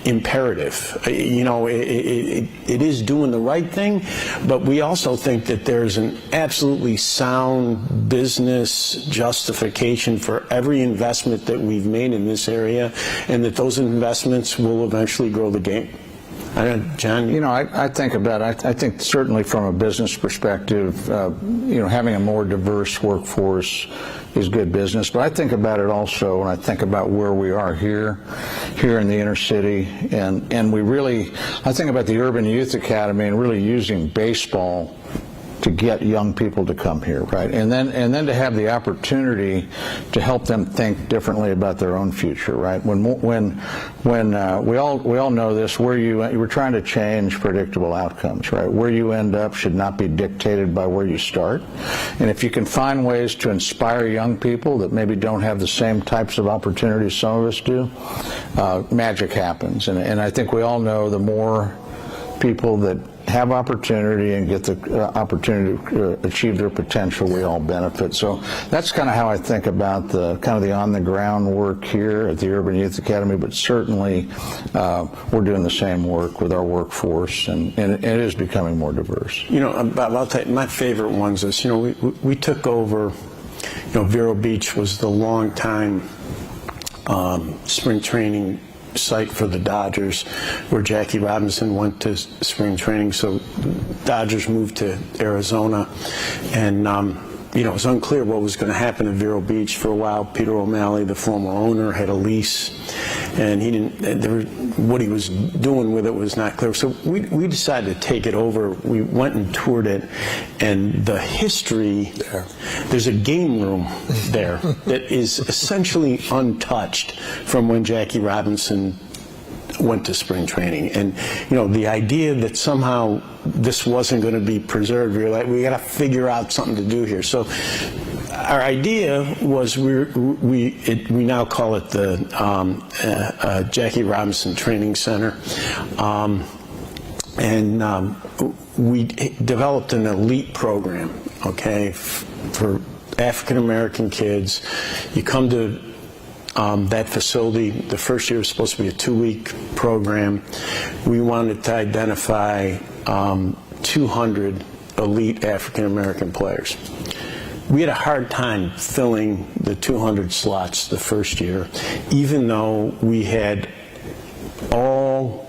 imperative. You know, it is doing the right thing, but we also think that there's an absolutely sound business justification for every investment that we've made in this area, and that those investments will eventually grow the game. I don't know, John? You know, I think about it. I think certainly from a business perspective, you know, having a more diverse workforce is good business. But I think about it also when I think about where we are here in the inner city, and we really, I think about the Urban Youth Academy and really using baseball to get young people to come here, right? And then to have the opportunity to help them think differently about their own future, right? When we all know this, we're trying to change predictable outcomes, right? Where you end up should not be dictated by where you start. And if you can find ways to inspire young people that maybe don't have the same types of opportunities some of us do, magic happens. And I think we all know the more people that have opportunity and get the opportunity to achieve their potential, we all benefit. So that's kind of how I think about the kind of the on-the-ground work here at the Urban Youth Academy, but certainly we're doing the same work with our workforce, and it is becoming more diverse. You know, I'll tell you, my favorite ones is, you know, we took over, you know, Vero Beach was the long time spring training site for the Dodgers, where Jackie Robinson went to spring training. So Dodgers moved to Arizona, and you know, it was unclear what was going to happen at Vero Beach for a while. Peter O'Malley, the former owner, had a lease, and he didn't. What he was doing with it was not clear. So we decided to take it over. We went and toured it, and the history. There's a game room there that is essentially untouched from when Jackie Robinson went to spring training. And you know, the idea that somehow this wasn't going to be preserved, we were like, we got to figure out something to do here. So our idea was we now call it the Jackie Robinson Training Center, and we developed an elite program, okay, for African American kids. You come to that facility. The first year was supposed to be a 2-week program. We wanted to identify 200 elite African American players. We had a hard time filling the 200 slots the first year, even though we had all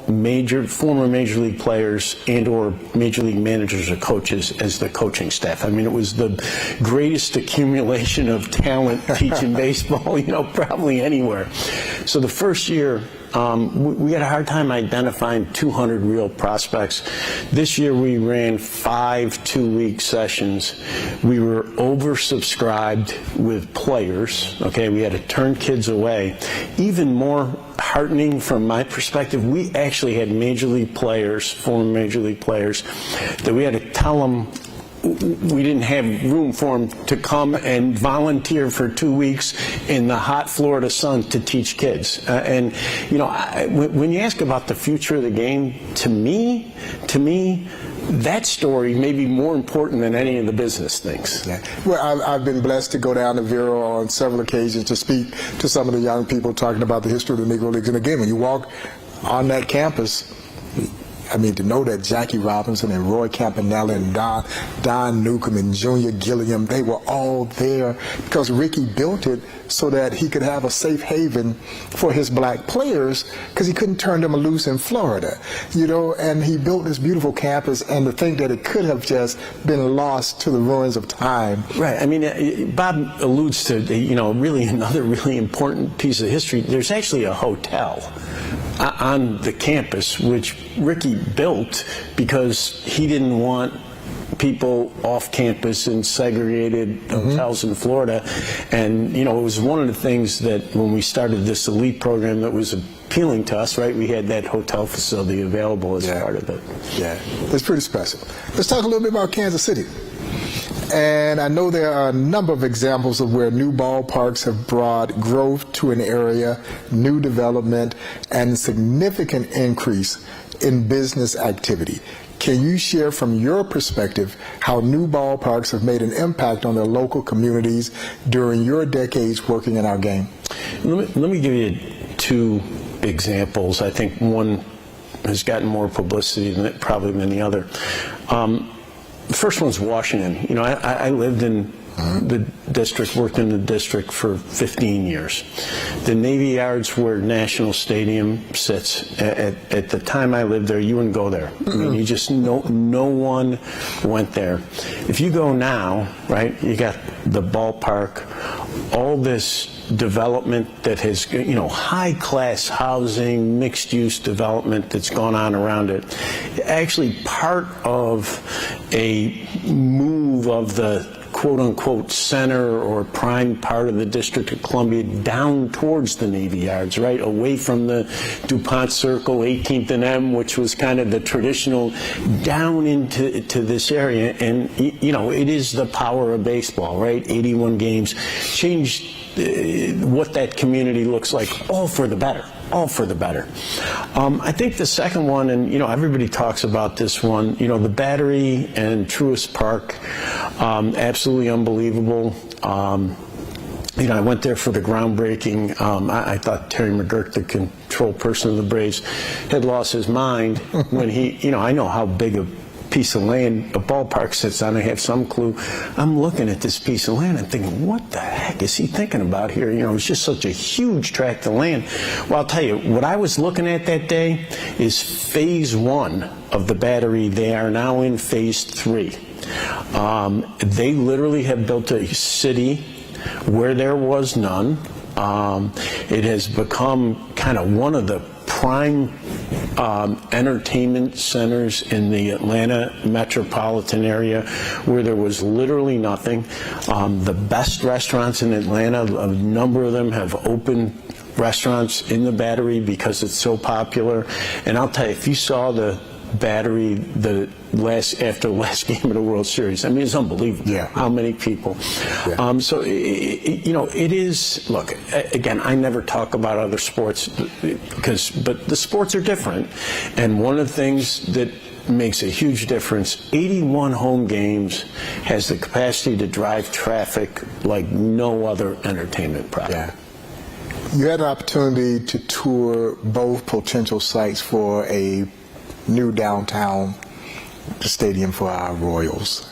former major league players and or major league managers or coaches as the coaching staff. I mean, it was the greatest accumulation of talent teaching baseball, you know, probably anywhere. So the first year, we had a hard time identifying 200 real prospects. This year we ran 5 2-week sessions. We were oversubscribed with players. Okay, we had to turn kids away. Even more heartening from my perspective, we actually had major league players, former major league players, that we had to tell them we didn't have room for them to come and volunteer for 2 weeks in the hot Florida sun to teach kids. And you know, when you ask about the future of the game, to me, that story may be more important than any of the business things. Yeah. Well, I've been blessed to go down to Vero on several occasions to speak to some of the young people talking about the history of the Negro Leagues. And again, when you walk on that campus, I mean, to know that Jackie Robinson and Roy Campanella and Don Newcomb and Junior Gilliam, they were all there because Ricky built it so that he could have a safe haven for his black players, because he couldn't turn them loose in Florida, you know, and he built this beautiful campus, and to think that it could have just been lost to the ruins of time. Right. I mean, Bob alludes to, you know, really another really important piece of history. There's actually a hotel on the campus which Ricky built because he didn't want people off campus in segregated hotels in Florida. And you know, it was one of the things that when we started this elite program that was appealing to us, right? We had that hotel facility available as part of it. Yeah, it's pretty special. Let's talk a little bit about Kansas City. And I know there are a number of examples of where new ballparks have brought growth to an area, new development, and significant increase in business activity. Can you share from your perspective how new ballparks have made an impact on their local communities during your decades working in our game? Let me give you two examples. I think one has gotten more publicity probably than the other. The first one's Washington. You know, I lived in the district, worked in the district for 15 years. The Navy Yards where National Stadium sits, at the time I lived there, you wouldn't go there. I mean, you just, no one went there. If you go now, right, you got the ballpark, all this development that has, you know, high-class housing, mixed-use development that's gone on around it. Actually, part of a move of the quote-unquote center or prime part of the District of Columbia down towards the Navy Yards, right, away from the DuPont Circle, 18th and M, which was kind of the traditional, down into this area. And, you know, it is the power of baseball, right? 81 games changed what that community looks like, all for the better. All for the better. I think the second one, and you know, everybody talks about this one, you know, the Battery and Truist Park, absolutely unbelievable. You know, I went there for the groundbreaking. I thought Terry McGurk, the control person of the Braves, had lost his mind when he, you know, I know how big a piece of land a ballpark sits on. I have some clue. I'm looking at this piece of land and thinking, what the heck is he thinking about here? You know, it's just such a huge tract of land. Well, I'll tell you, what I was looking at that day is phase 1 of the Battery. They are now in phase 3. They literally have built a city where there was none. It has become kind of one of the prime entertainment centers in the Atlanta metropolitan area where there was literally nothing. The best restaurants in Atlanta, a number of them have opened restaurants in the Battery because it's so popular. And I'll tell you, if you saw the Battery after the last game of the World Series, I mean, it's unbelievable. Yeah. How many people. Yeah. So you know, it is, look, again, I never talk about other sports but the sports are different, and one of the things that makes a huge difference, 81 home games has the capacity to drive traffic like no other entertainment product. Yeah. You had an opportunity to tour both potential sites for a new downtown stadium for our Royals.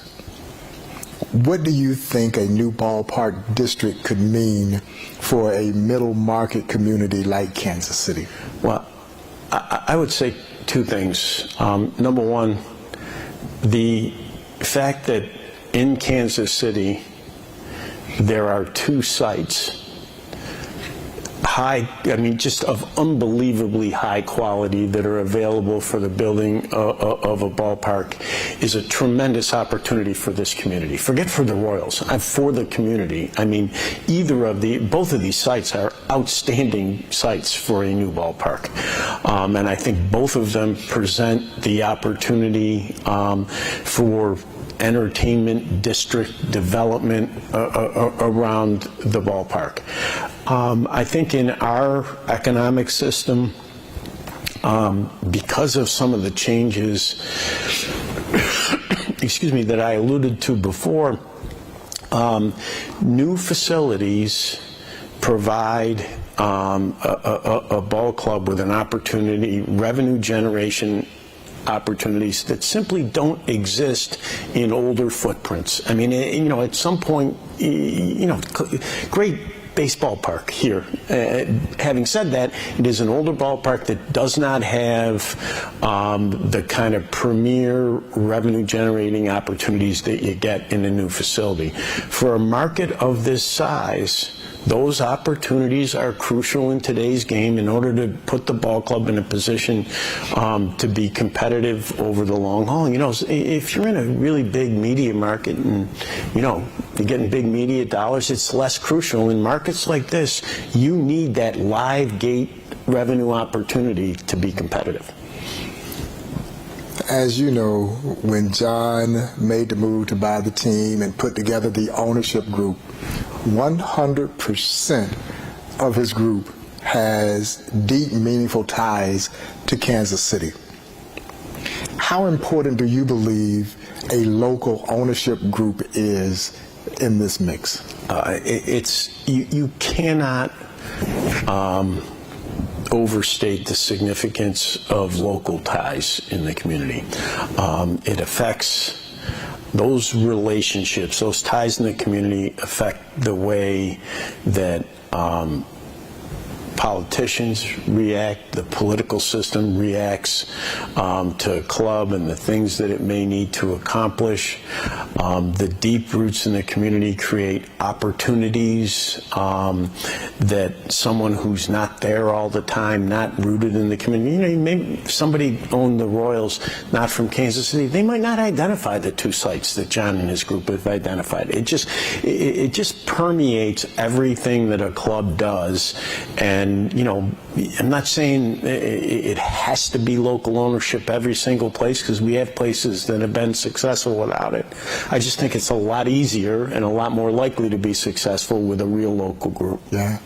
What do you think a new ballpark district could mean for a middle market community like Kansas City? Well, I would say two things. Number one, the fact that in Kansas City there are 2 sites, just of unbelievably high quality, that are available for the building of a ballpark, is a tremendous opportunity for this community. Forget for the Royals, for the community. I mean, both of these sites are outstanding sites for a new ballpark. And I think both of them present the opportunity for entertainment district development around the ballpark. I think in our economic system, because of some of the changes, that I alluded to before, new facilities provide a ball club with an opportunity, revenue generation opportunities that simply don't exist in older footprints. I mean, you know, at some point, you know, great baseball park here. Having said that, it is an older ballpark that does not have the kind of premier revenue generating opportunities that you get in a new facility. For a market of this size, those opportunities are crucial in today's game in order to put the ball club in a position to be competitive over the long haul. You know, if you're in a really big media market and, you know, you're getting big media dollars, it's less crucial. In markets like this, you need that live gate revenue opportunity to be competitive. As you know, when John made the move to buy the team and put together the ownership group, 100% of his group has deep, meaningful ties to Kansas City. How important do you believe a local ownership group is in this mix? You cannot overstate the significance of local ties in the community. It affects those relationships, those ties in the community affect the way that politicians react, the political system reacts to a club and the things that it may need to accomplish. The deep roots in the community create opportunities that someone who's not there all the time, not rooted in the community, maybe if somebody owned the Royals, not from Kansas City, they might not identify the two sites that John and his group have identified. It just permeates everything that a club does. And, I'm not saying it has to be local ownership every single place, because we have places that have been successful without it. I just think it's a lot easier and a lot more likely to be successful with a real local group. Yeah.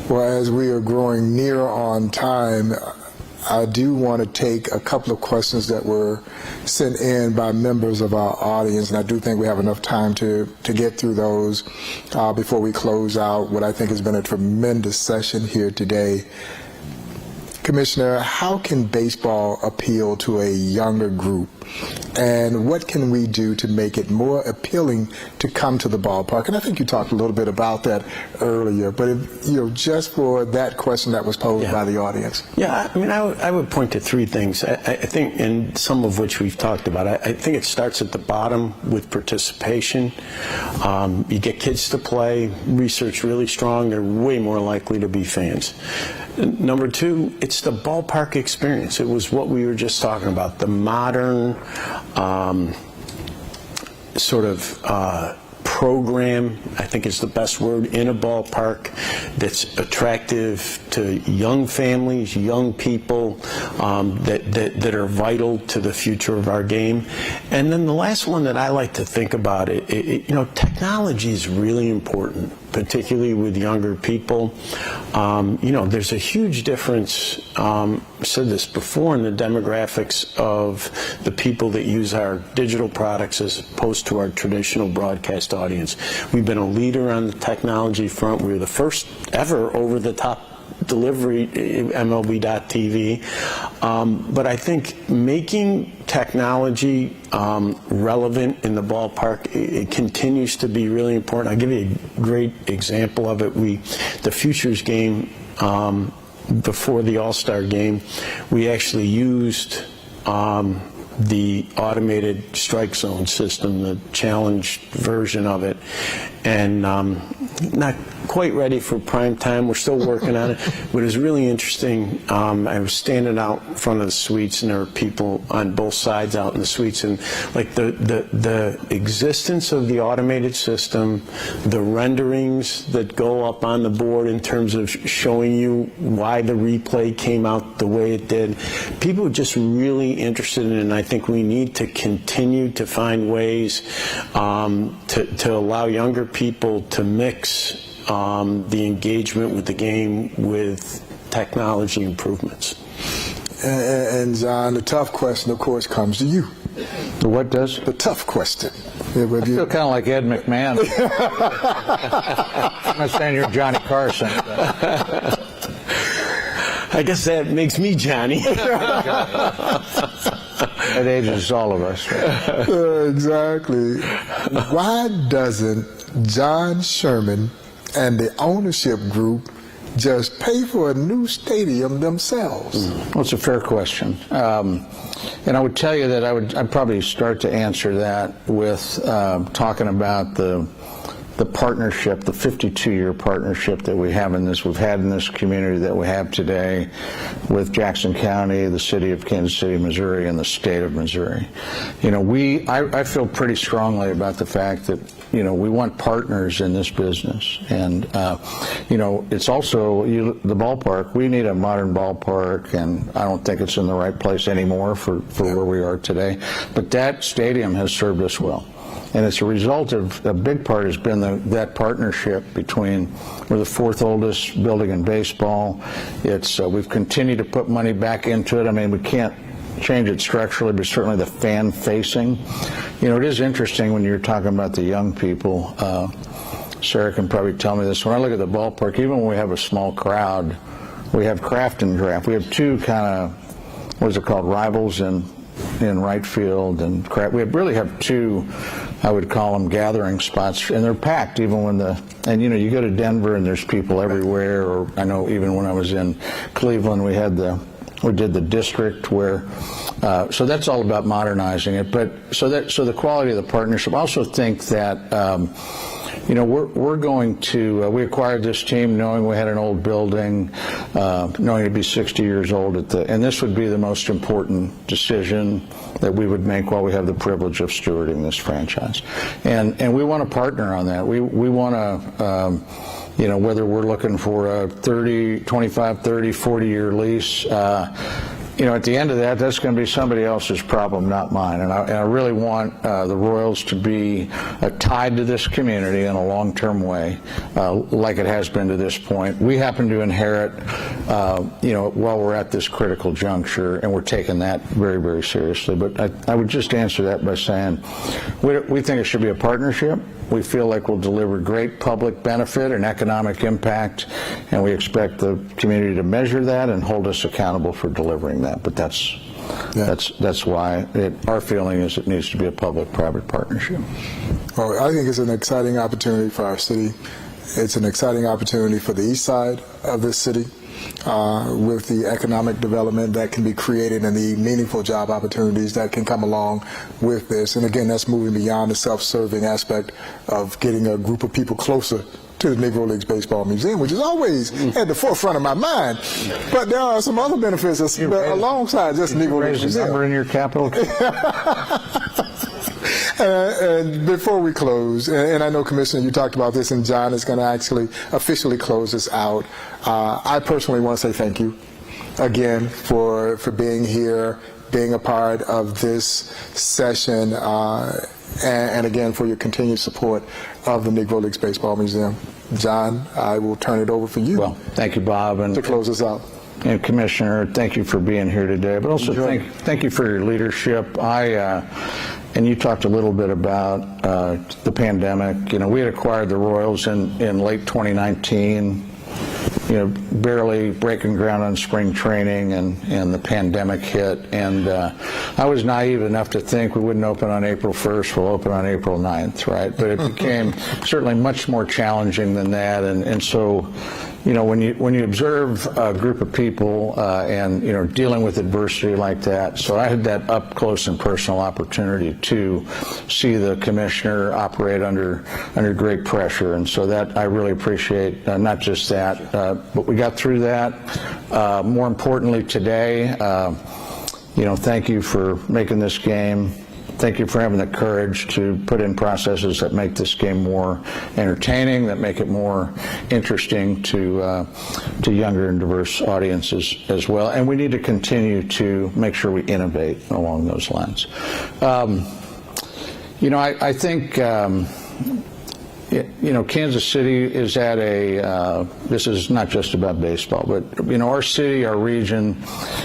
Well, as we are growing near on time, I do want to take a couple of questions that were sent in by members of our audience, and I do think we have enough time to get through those before we close out what I think has been a tremendous session here today. Commissioner, how can baseball appeal to a younger group, and what can we do to make it more appealing to come to the ballpark? And I think you talked a little bit about that earlier, but just for that question that was posed by the audience. Yeah, I would point to three things. I think, and some of which we've talked about. I think it starts at the bottom with participation. You get kids to play, research really strong, they're way more likely to be fans. Number two, it's the ballpark experience. It was what we were just talking about, the modern program, I think is the best word, in a ballpark that's attractive to young families, young people that are vital to the future of our game. And then the last one that I like to think about, technology is really important, particularly with younger people. There's a huge difference, I said this before, in the demographics of the people that use our digital products as opposed to our traditional broadcast audience. We've been a leader on the technology front. We were the first ever over-the-top delivery, MLB.TV. But I think making technology relevant in the ballpark, it continues to be really important. I'll give you a great example of it. The Futures game, before the All-Star game, we actually used the automated strike zone system, the challenge version of it, and not quite ready for prime time. We're still working on it, but it was really interesting. I was standing out in front of the suites, and there were people on both sides out in the suites, and like the existence of the automated system, the renderings that go up on the board in terms of showing you why the replay came out the way it did, people were just really interested in it, and I think we need to continue to find ways to allow younger people to mix the engagement with the game with technology improvements. And John, the tough question, of course, comes to you. The what does? The tough question. I feel kind of like Ed McMahon. I'm not saying you're Johnny Carson. I guess that makes me Johnny. That ages all of us. Right? Exactly. Why doesn't John Sherman and the ownership group just pay for a new stadium themselves? Well, it's a fair question. And I would tell you that I'd probably start to answer that with talking about the partnership, the 52-year partnership that we've had in this community that we have today with Jackson County, the city of Kansas City, Missouri, and the state of Missouri. I feel pretty strongly about the fact that, we want partners in this business. And, it's also the ballpark. We need a modern ballpark, and I don't think it's in the right place anymore for where we are today. But that stadium has served us well. And it's a result of, a big part has been that partnership between, we're the fourth oldest building in baseball. We've continued to put money back into it. I mean, we can't change it structurally, but certainly the fan-facing. You know, it is interesting when you're talking about the young people. Sarah can probably tell me this. When I look at the ballpark, even when we have a small crowd, we have craft and draft. We have two kind of, what is it called, rivals in right field and craft. We really have two, I would call them, gathering spots, and they're packed even when and you know, you go to Denver and there's people everywhere, or I know even when I was in Cleveland, we did the district where, so that's all about modernizing it. But so the quality of the partnership. I also think that, you know, we're going to, we acquired this team knowing we had an old building, knowing it'd be 60 years old and this would be the most important decision that we would make while we have the privilege of stewarding this franchise. And we want to partner on that. We want to, you know, whether we're looking for a 25, 30, 40-year lease, you know, at the end of that, that's going to be somebody else's problem, not mine. And I really want the Royals to be tied to this community in a long-term way, like it has been to this point. We happen to inherit, you know, while we're at this critical juncture, and we're taking that very, very seriously. But I would just answer that by saying we think it should be a partnership. We feel like we'll deliver great public benefit and economic impact, and we expect the community to measure that and hold us accountable for delivering that. But that's why our feeling is it needs to be a public-private partnership. Well, I think it's an exciting opportunity for our city. It's an exciting opportunity for the east side of this city, with the economic development that can be created and the meaningful job opportunities that can come along with this. And again, that's moving beyond the self-serving aspect of getting a group of people closer to the Negro Leagues Baseball Museum, which is always at the forefront of my mind. But there are some other benefits alongside just Negro Leagues Museum. Number in your capital. And before we close, and I know, Commissioner, you talked about this, and John is going to actually officially close this out. I personally want to say thank you again for being here, being a part of this session, and again for your continued support of the Negro Leagues Baseball Museum. John, I will turn it over for you. Well, thank you, Bob, and to close us out. And Commissioner, thank you for being here today, but also thank you for your leadership. And you talked a little bit about the pandemic. You know, we had acquired the Royals in late 2019, you know, barely breaking ground on spring training, and the pandemic hit. And I was naive enough to think we wouldn't open on April 1st, we'll open on April 9th, right? But it became certainly much more challenging than that. And so, you know, when you observe a group of people and, you know, dealing with adversity like that, so I had that up close and personal opportunity to see the commissioner operate under great pressure, and so that I really appreciate. Not just that, but we got through that. More importantly, today, you know, thank you for making this game. Thank you for having the courage to put in processes that make this game more entertaining, that make it more interesting to younger and diverse audiences as well. And we need to continue to make sure we innovate along those lines. You know, I think, you know, Kansas City is at this is not just about baseball, but, you know, our city, our region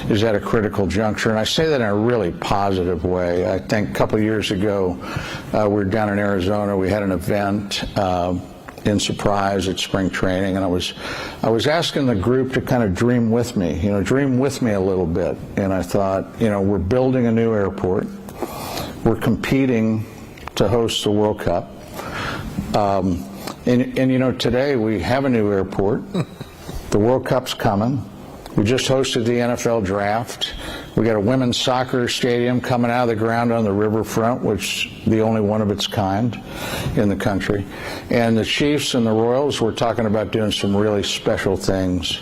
is at a critical juncture, and I say that in a really positive way. I think a couple of years ago, we were down in Arizona, we had an event in Surprise at spring training, and I was asking the group to kind of dream with me, you know, dream with me a little bit, and I thought, you know, we're building a new airport, we're competing to host the World Cup. And you know, today we have a new airport. The World Cup's coming. We just hosted the NFL draft. We got a women's soccer stadium coming out of the ground on the riverfront, which is the only one of its kind in the country. And the Chiefs and the Royals, we're talking about doing some really special things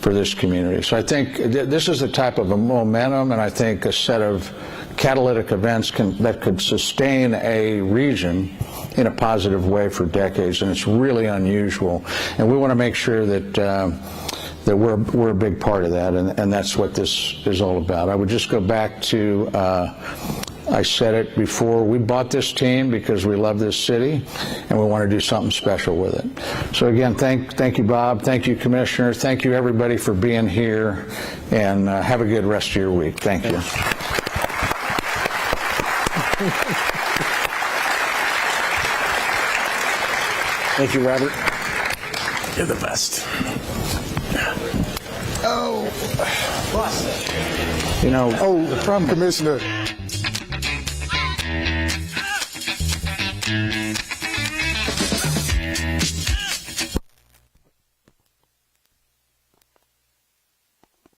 for this community. So I think this is the type of a momentum, and I think a set of catalytic events that could sustain a region in a positive way for decades, and it's really unusual. And we want to make sure that that we're a big part of that, and that's what this is all about. I would just go back to, I said it before, we bought this team because we love this city, and we want to do something special with it. So again, thank you, Bob. Thank you, Commissioner. Thank you, everybody, for being here, and have a good rest of your week. Thank you. Thank you, Robert. You're the best. You know, Commissioner,